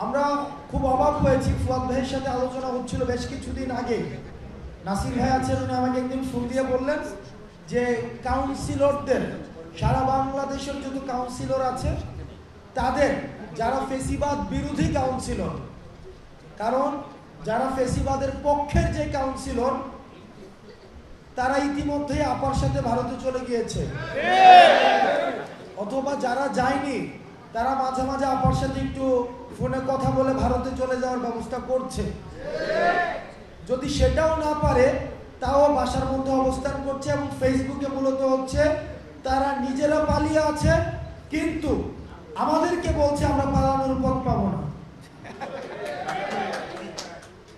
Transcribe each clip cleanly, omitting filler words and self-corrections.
আমরা খুব অবাক হয়েছি। ফুয়াদ ভাইয়ের সাথে আলোচনা হচ্ছিল বেশ কিছুদিন আগে। নাসির ভাই আছেন, উনি আমাকে একদিন ফোন দিয়ে বললেন যে কাউন্সিলরদের, সারা বাংলাদেশের যত কাউন্সিলর আছে তাদের, যারা ফেসিবাদ বিরোধী কাউন্সিলর, কারণ যারা ফেসিবাদের পক্ষের যে কাউন্সিলর তারা ইতিমধ্যেই আপার সাথে ভারতে চলে গিয়েছে, অথবা যারা যায়নি তারা মাঝে মাঝে আপার সাথে একটু ফোনে কথা বলে ভারতে চলে যাওয়ার ব্যবস্থা করছে। যদি সেটাও না পারে তাও বাসার মধ্যে অবস্থান করছে এবং ফেসবুকে মূলত হচ্ছে তারা নিজেরা পালিয়ে আছে, কিন্তু আমাদেরকে বলছে আমরা পালানোর পথ পাবো না।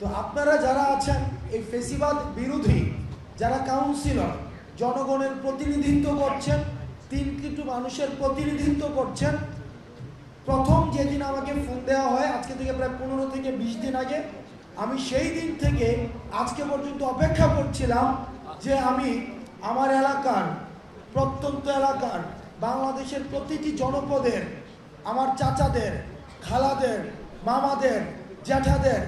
তো আপনারা যারা আছেন এই ফেসিবাদ বিরোধী যারা কাউন্সিলর, জনগণের প্রতিনিধিত্ব করছেন, 3 কোটি মানুষের প্রতিনিধিত্ব করছেন, প্রথম যেদিন আমাকে ফোন দেওয়া হয় আজকে থেকে প্রায় 15 থেকে 20 দিন আগে, আমি সেই দিন থেকে আজকে পর্যন্ত অপেক্ষা করছিলাম যে আমি আমার এলাকার, প্রত্যন্ত এলাকার, বাংলাদেশের প্রতিটি জনপদের আমার চাচাদের, খালাদের, মামাদের, জ্যাঠাদের,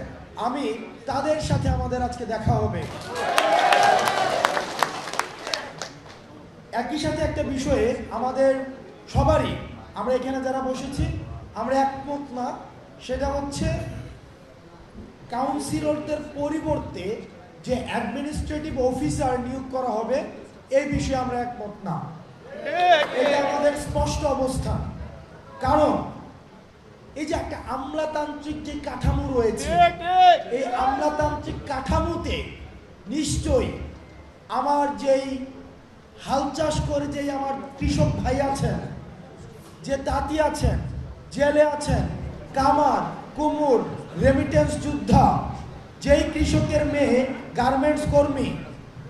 আমি তাদের সাথে আমাদের আজকে দেখা হবে। একই সাথে একটা বিষয়ে আমাদের সবারই, আমরা এখানে যারা বসেছি আমরা একমত না, সেটা হচ্ছে কাউন্সিলরদের পরিবর্তে যে অ্যাডমিনিস্ট্রেটিভ অফিসার নিয়োগ করা হবে এই বিষয়ে আমরা একমত না। এটা আমাদের স্পষ্ট অবস্থান। কারণ এই যে একটা আমলাতান্ত্রিক যে কাঠামো রয়েছে, এই আমলাতান্ত্রিক কাঠামোতে নিশ্চয়ই আমার যেই হাল চাষ করে যেই আমার কৃষক ভাই আছেন, যে তাঁতি আছেন, জেলে আছেন, কামার, কুমুর, রেমিটেন্স যোদ্ধা, যেই কৃষকের মেয়ে গার্মেন্টস কর্মী,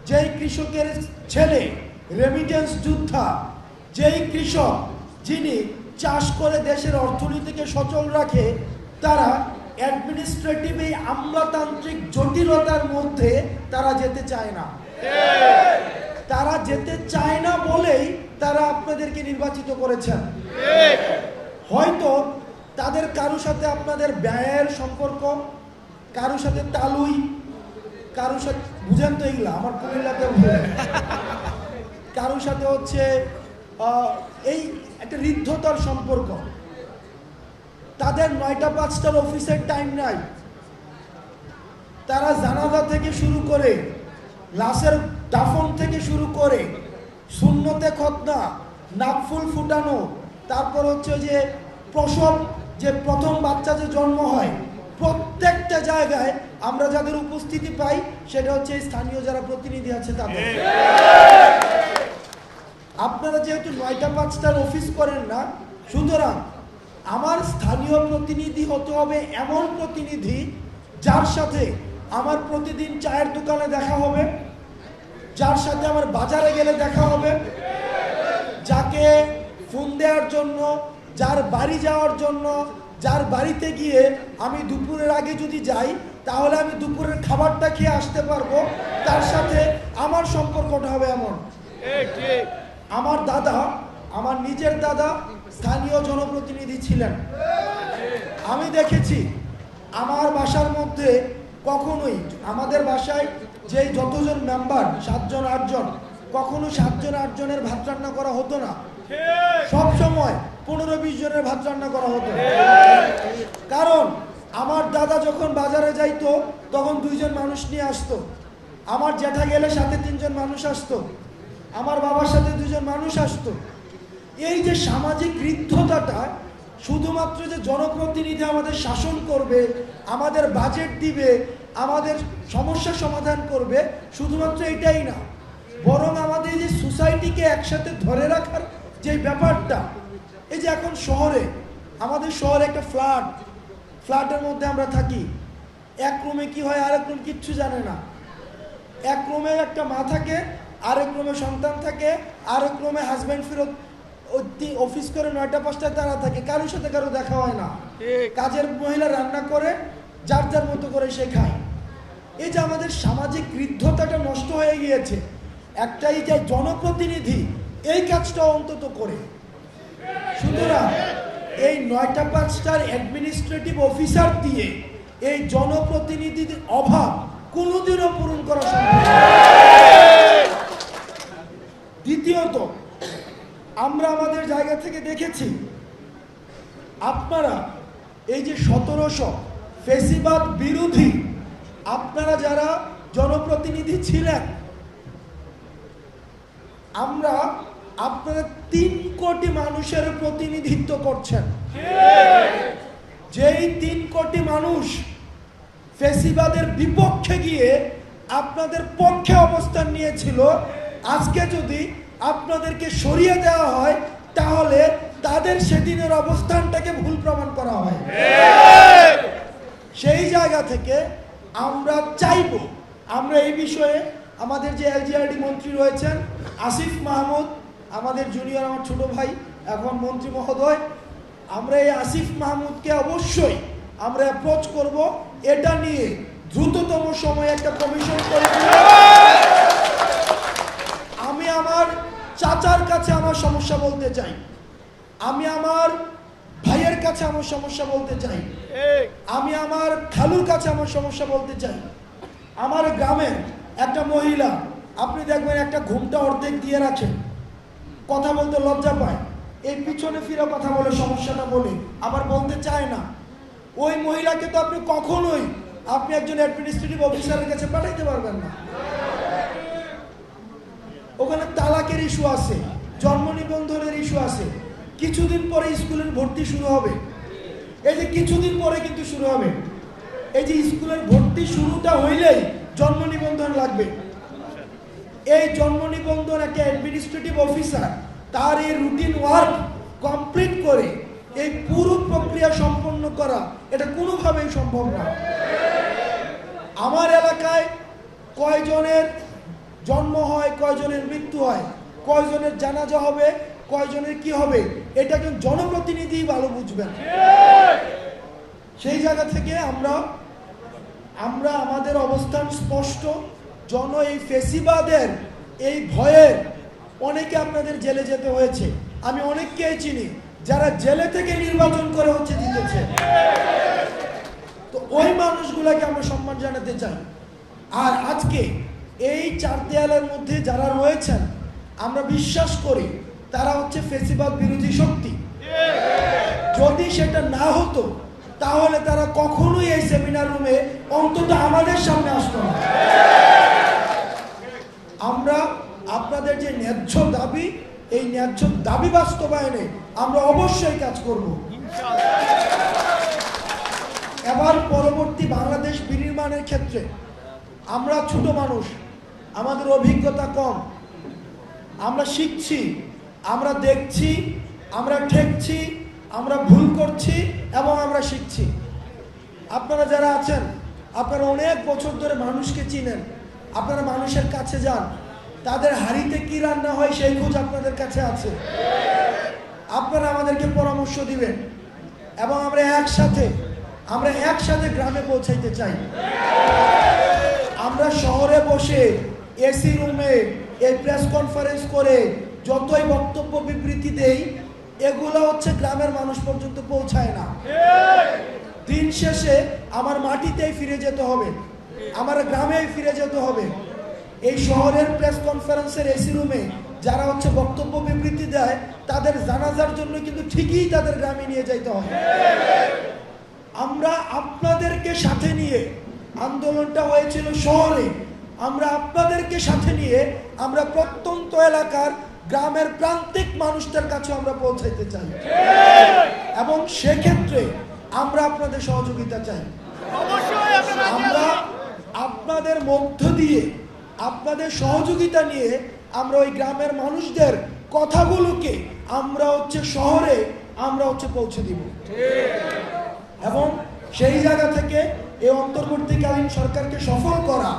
যেই কৃষকের ছেলে রেমিটেন্স যোদ্ধা, যেই কৃষক যিনি চাষ করে দেশের অর্থনীতিকে সচল রাখে, তারা অ্যাডমিনিস্ট্রেটিভ এই আমলাতান্ত্রিক জটিলতার মধ্যে তারা যেতে চায় না। তারা যেতে চায় না বলেই তারা আপনাদেরকে নির্বাচিত করেছেন। হয়তো তাদের কারো সাথে আপনাদের ব্যয়ের সম্পর্ক, কারো সাথে তালুই, কারো সাথে বুঝেন তো এইগুলা, আমার কুমিল্লাতে কারো সাথে হচ্ছে এই একটা ঋদ্ধতার সম্পর্ক। তাদের 9টা 5টার অফিসের টাইম নাই। তারা জানাজা থেকে শুরু করে, লাশের দাফন থেকে শুরু করে, সুন্নতে খতনা, নাকফুল ফুটানো, তারপর হচ্ছে যে প্রসব, যে প্রথম বাচ্চা যে জন্ম হয়, প্রত্যেকটা জায়গায় আমরা যাদের উপস্থিতি পাই সেটা হচ্ছে স্থানীয় যারা প্রতিনিধি আছে তাদের। আপনারা যেহেতু 9টা 5টার অফিস করেন না, সুতরাং আমার স্থানীয় প্রতিনিধি হতে হবে এমন প্রতিনিধি যার সাথে আমার প্রতিদিন চায়ের দোকানে দেখা হবে, যার সাথে আমার বাজারে গেলে দেখা হবে, যাকে ফোন দেওয়ার জন্য, যার বাড়ি যাওয়ার জন্য, যার বাড়িতে গিয়ে আমি দুপুরের আগে যদি যাই তাহলে আমি দুপুরের খাবারটা খেয়ে আসতে পারবো, তার সাথে আমার সম্পর্কটা হবে এমন। আমার দাদা, আমার নিজের দাদা স্থানীয় জনপ্রতিনিধি ছিলেন। আমি দেখেছি আমার বাসার মধ্যে কখনোই, আমাদের বাসায় যেই যতজন মেম্বার 7 জন 8 জন, কখনো 7 জন 8 জনের ভাত রান্না করা হতো না। সব সময় 15-20 জনের ভাত রান্না করা হতো। কারণ আমার দাদা যখন বাজারে যাইতো তখন 2 জন মানুষ নিয়ে আসতো, আমার জ্যাঠা গেলে সাথে 3 জন মানুষ আসতো, আমার বাবার সাথে 2 জন মানুষ আসতো। এই যে সামাজিক ঋদ্ধতাটা, শুধুমাত্র যে জনপ্রতিনিধি আমাদের শাসন করবে, আমাদের বাজেট দিবে, আমাদের সমস্যা সমাধান করবে, শুধুমাত্র এটাই না, বরং আমাদের যে সোসাইটিকে একসাথে ধরে রাখার যে ব্যাপারটা, এই যে এখন শহরে, আমাদের শহরে একটা ফ্ল্যাটের মধ্যে আমরা থাকি, এক রুমে কি হয় আরেক রুম কিচ্ছু জানে না। এক রুমে একটা মা থাকে, আরেক রুমে সন্তান থাকে, আরেক রুমে হাজব্যান্ড ফেরত অফিস করে 9টা 5টায় তারা থাকে, কারোর সাথে কারো দেখা হয় না। কাজের মহিলা রান্না করে যার যার মতো করে সে খায়। এই যে আমাদের সামাজিক ঋদ্ধতাটা নষ্ট হয়ে গিয়েছে, একটাই যে জনপ্রতিনিধি এই কাজটা অন্তত করে। সুতরাং এই ৯টা ৫টার অ্যাডমিনিস্ট্রেটিভ অফিসার দিয়ে এই জনপ্রতিনিধির অভাব কোনোদিনও পূরণ করা সম্ভব না। দ্বিতীয়ত, আমরা আমাদের জায়গা থেকে দেখেছি আপনারা এই যে ১৭০০ ফেসিবাদ বিরোধী আপনারা যারা জনপ্রতিনিধি ছিলেন, আমরা আপনারা ৩ কোটি মানুষের প্রতিনিধিত্ব করছেন। যেই ৩ কোটি মানুষ ফেসিবাদের বিপক্ষে গিয়ে আপনাদের পক্ষে অবস্থান নিয়েছিল, আজকে যদি আপনাদেরকে সরিয়ে দেওয়া হয় তাহলে তাদের সেদিনের অবস্থানটাকে ভুল প্রমাণ করা হয়। সেই জায়গা থেকে আমরা চাইব, আমরা এই বিষয়ে আমাদের যে এলজিআরডি মন্ত্রী রয়েছেন আসিফ মাহমুদ, আমাদের জুনিয়র আমার ছোট ভাই এখন মন্ত্রী মহোদয়, আমরা এই আসিফ মাহমুদকে অবশ্যই আমরা অ্যাপ্রোচ করব এটা নিয়ে দ্রুততম সময়ে একটা কমিশন করে। আমি আমার চাচার কাছে আমার সমস্যা বলতে চাই, আমি আমার ভাইয়ের কাছে আমার সমস্যা বলতে চাই, আমি আমার খালুর কাছে আমার সমস্যা বলতে চাই। আমার গ্রামের একটা মহিলা, আপনি দেখবেন একটা ঘুমটা অর্ধেক দিয়ে রাখেন, কথা বলতে লজ্জা পায়, এই পিছনে ফিরে কথা বলে সমস্যাটা বলে আবার বলতে চায় না। ওই মহিলাকে তো আপনি কখনোই আপনি একজন অ্যাডমিনিস্ট্রেটিভ অফিসারের কাছে পাঠাইতে পারবেন না। ওখানে তালাকের ইস্যু আছে, জন্ম নিবন্ধনের ইস্যু আছে, কিছুদিন পরে স্কুলের ভর্তি শুরু হবে। এই যে কিছুদিন পরে কিন্তু শুরু হবে, এই যে স্কুলের ভর্তি শুরুটা হইলেই জন্ম নিবন্ধন লাগবে। এই জন্ম নিবন্ধন একটা অ্যাডমিনিস্ট্রেটিভ অফিসার তার এই রুটিন ওয়ার্ক কমপ্লিট করে এই পুরো প্রক্রিয়া সম্পন্ন করা এটা কোনোভাবেই সম্ভব না। আমার এলাকায় কয়জনের জন্ম হয়, কয়জনের মৃত্যু হয়, কয়জনের জানাজা হবে, কয়জনের কি হবে, এটা কিন্তু জনপ্রতিনিধি ভালো বুঝবেন। সেই জায়গা থেকে আমরা আমাদের অবস্থান স্পষ্ট। এই ফেসিবাদের এই ভয়ে অনেকে আপনাদের জেলে যেতে হয়েছে, আমি অনেককেই চিনি যারা জেলে থেকে নির্বাচন করে জিতেছে। তো ওই মানুষগুলোকে আমরা সম্মান জানাতে চাই। আর আজকে এই ৪ দেয়ালের মধ্যে যারা রয়েছেন, আমরা বিশ্বাস করি তারা ফেসিবাদ বিরোধী শক্তি। যদি সেটা না হতো তাহলে তারা কখনোই এই সেমিনার রুমে অন্তত আমাদের সামনে আসতো না। আমরা আপনাদের যে ন্যায্য দাবি, এই ন্যায্য দাবি বাস্তবায়নে আমরা অবশ্যই কাজ করব। এবার পরবর্তী বাংলাদেশ বিনির্মাণের ক্ষেত্রে আমরা ছোট মানুষ, আমাদের অভিজ্ঞতা কম, আমরা শিখছি, আমরা দেখছি, আমরা ঠেকছি, আমরা ভুল করছি এবং আমরা শিখছি। আপনারা যারা আছেন, আপনারা অনেক বছর ধরে মানুষকে চিনেন, আপনারা মানুষের কাছে যান, তাদের হাড়িতে কি রান্না হয় সেই খোঁজ আপনাদের কাছে আছে। আপনারা আমাদেরকে পরামর্শ দিবেন এবং আমরা একসাথে গ্রামে পৌঁছাইতে চাই। আমরা শহরে বসে এসি রুমে এই প্রেস কনফারেন্স করে যতই বক্তব্য বিবৃতি দেই, এগুলো গ্রামের মানুষ পর্যন্ত পৌঁছায় না। দিন শেষে আমার মাটিতেই ফিরে যেতে হবে, আমার গ্রামেই ফিরে যেতে হবে। এই শহরের প্রেস কনফারেন্সের এসি রুমে যারা বক্তব্য বিবৃতি দেয়, তাদের জানাজার জন্য কিন্তু ঠিকই তাদের গ্রামে নিয়ে যাইতে হবে। আমরা আপনাদেরকে সাথে নিয়ে, আন্দোলনটা হয়েছিল শহরে, আমরা আপনাদেরকে সাথে নিয়ে আমরা প্রত্যন্ত এলাকার গ্রামের প্রান্তিক মানুষদের কাছে আমরা পৌঁছাইতে চাই এবং সেক্ষেত্রে আমরা আপনাদের সহযোগিতা চাই। আমরা আপনাদের মধ্য দিয়ে, আপনাদের সহযোগিতা নিয়ে আমরা ওই গ্রামের মানুষদের কথাগুলোকে আমরা শহরে আমরা পৌঁছে দিব এবং সেই জায়গা থেকে এই অন্তর্বর্তীকালীন সরকারকে সফল করা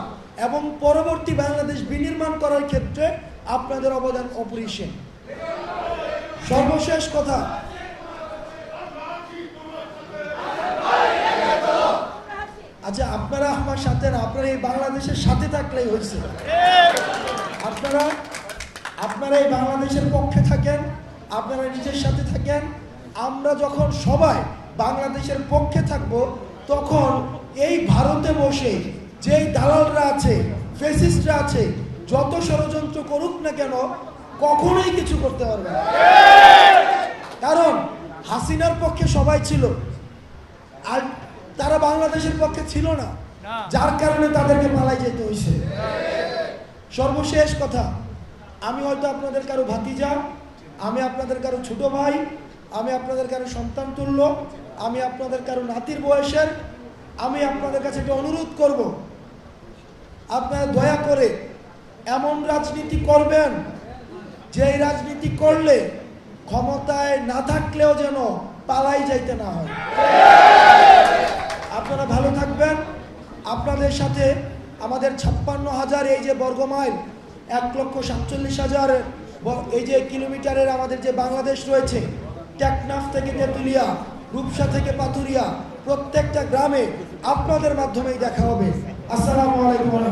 এবং পরবর্তী বাংলাদেশ বিনির্মাণ করার ক্ষেত্রে আপনাদের অবদান অপরিসীম। সর্বশেষ কথা, আচ্ছা আপনারা আমার সাথে না, আপনারা এই বাংলাদেশের সাথে থাকলেই হয়েছে। আপনারা এই বাংলাদেশের পক্ষে থাকেন, আপনারা নিজের সাথে থাকেন, আমরা যখন সবাই বাংলাদেশের পক্ষে থাকব, তখন এই ভারতে বসে যেই দালালরা আছে, ফ্যাসিস্টরা আছে, যত ষড়যন্ত্র করুক না কেন, কখনোই কিছু করতে পারবে না। কারণ হাসিনার পক্ষে সবাই ছিল, আর তারা বাংলাদেশের পক্ষে ছিল না, যার কারণে তাদেরকে পালাই যেতে হয়েছে। সর্বশেষ কথা, আমি হয়তো আপনাদের কারো ভাতিজা, আমি আপনাদের কারো ছোট ভাই, আমি আপনাদের কারো সন্তান তুল্য, আমি আপনাদের কারো নাতির বয়সের। আমি আপনাদের কাছে একটা অনুরোধ করব, আপনারা দয়া করে এমন রাজনীতি করবেন যেই রাজনীতি করলে ক্ষমতায় না থাকলেও যেন পালাই যাইতে না হয়। আপনারা ভালো থাকবেন। আপনাদের সাথে আমাদের 56,000 এই যে বর্গমাইল, 1,47,000 এই যে কিলোমিটারের আমাদের যে বাংলাদেশ রয়েছে, টেকনাফ থেকে তেঁতুলিয়া, রূপসা থেকে পাথুরিয়া, প্রত্যেকটা গ্রামে আপনাদের মাধ্যমেই দেখা হবে। আসসালামু আলাইকুম।